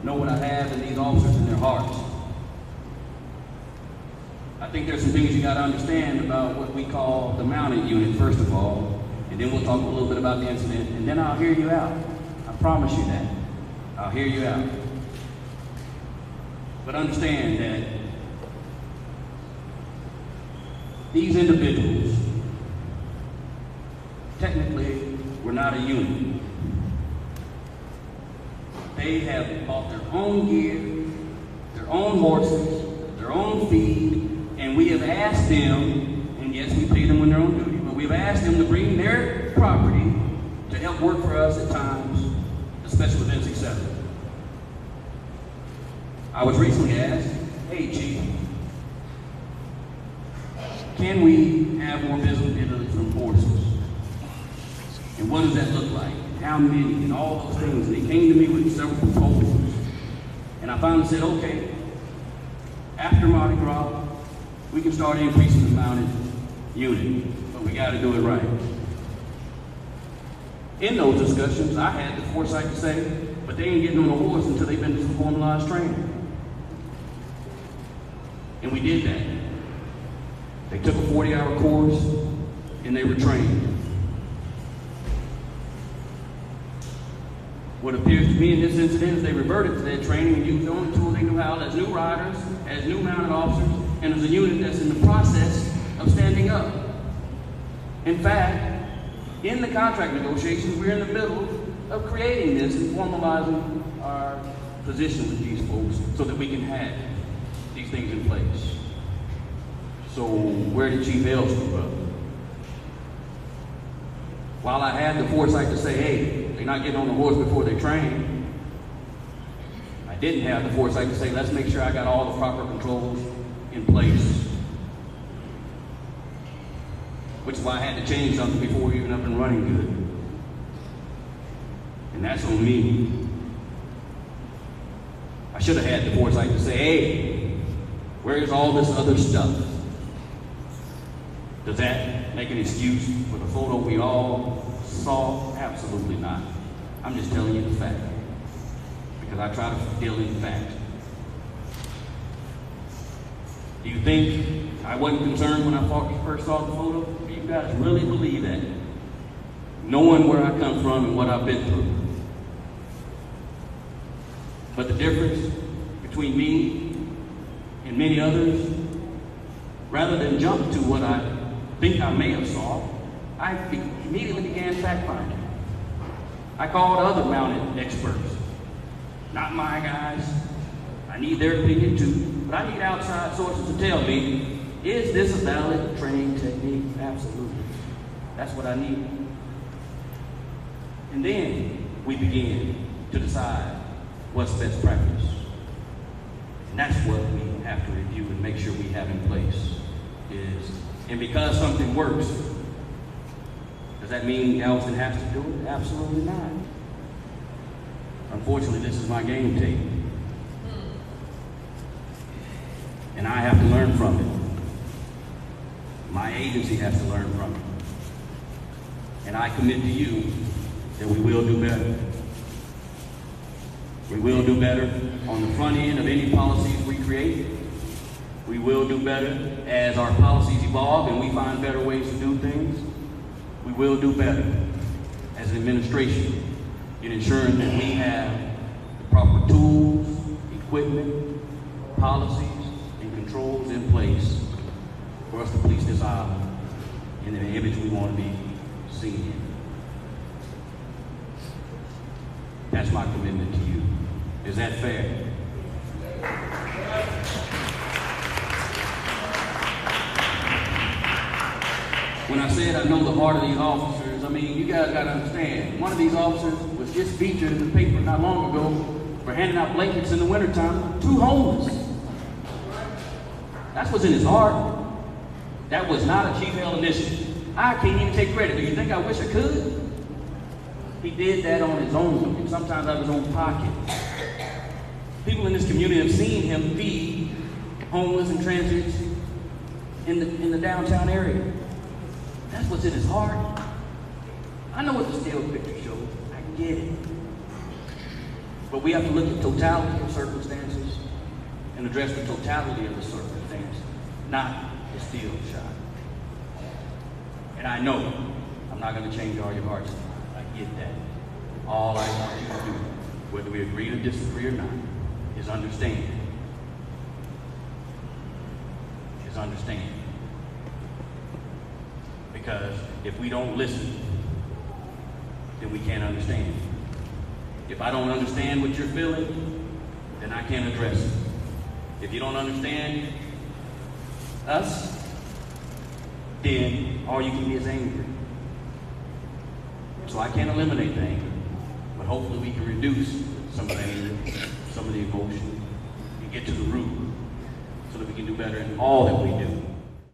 know what I have in these officers in their hearts. I think there's some things you got to understand about what we call the mounted unit, first of all, and then we'll talk a little bit about the incident, and then I'll hear you out. I promise you that. I'll hear you out. But understand that these individuals, technically, were not a unit. They have bought their own gear, their own horses, their own feed, and we have asked them, and yes, we pay them when they're on duty, but we've asked them to bring their property to help work for us at times, the special events, etc. I was recently asked, hey Chief, can we have more visibility from horses? And what does that look like? How many? And all those things. And they came to me with several proposals. And I finally said, okay, after Mardi Gras, we can start increasing the mounted unit, but we got to do it right. In those discussions, I had the foresight to say, but they ain't getting on a horse until they've been to some formalized training. And we did that. They took a 40-hour course, and they were trained. What appears to me in this incident is they reverted to that training and used the only tool they knew how as new riders, as new mounted officers, and as a unit that's in the process of standing up. In fact, in the contract negotiations, we're in the middle of creating this and formalizing our position with these folks so that we can have these things in place. So where did Chief Hale screw up? While I had the foresight to say, hey, they're not getting on the horse before they train, I didn't have the foresight to say, let's make sure I got all the proper controls in place. Which is why I had to change something before we were even up and running good. And that's on me. I should have had the foresight to say, hey, where's all this other stuff? Does that make an excuse for the photo we all saw? Absolutely not. I'm just telling you the fact. Because I try to deal in fact. Do you think I wasn't concerned when I first saw the photo? Do you guys really believe that? Knowing where I come from and what I've been through. But the difference between me and many others, rather than jump to what I think I may have saw, I immediately began fact-finding. I called other mounted experts. Not my guys. I need their opinion too, but I need outside sources to tell me, is this a valid training technique? Absolutely. That's what I need. And then we begin to decide what's best practice. And that's what we have to review and make sure we have in place. And because something works, does that mean Galveston has to do it? Absolutely not. Unfortunately, this is my game tape. And I have to learn from it. My agency has to learn from it. And I commit to you that we will do better. We will do better on the front end of any policies we create. We will do better as our policies evolve and we find better ways to do things. We will do better as an administration in ensuring that we have the proper tools, equipment, policies, and controls in place for us to police this island in the image we want to be seen in. That's my commitment to you. Is that fair? When I said I know the heart of these officers, I mean, you guys got to understand, one of these officers was just featured in the paper not long ago for handing out blankets in the wintertime to homeless. That's what's in his heart. That was not a Chief Hale initiative. I can't even take credit. Do you think I wish I could? He did that on his own, and sometimes out of his own pocket. People in this community have seen him feed homeless and transits in the downtown area. That's what's in his heart. I know what the still picture shows. I get it. But we have to look at totality of circumstances and address the totality of the circumstance, not the steel shot. And I know I'm not going to change all your hearts. I get that. All I want you to do, whether we agree or disagree or not, is understand. Is understand. Because if we don't listen, then we can't understand. If I don't understand what you're feeling, then I can't address it. If you don't understand us, then all you can be is angry. So I can't eliminate the anger, but hopefully we can reduce some of the anger, some of the emotion, and get to the root so that we can do better in all that we do.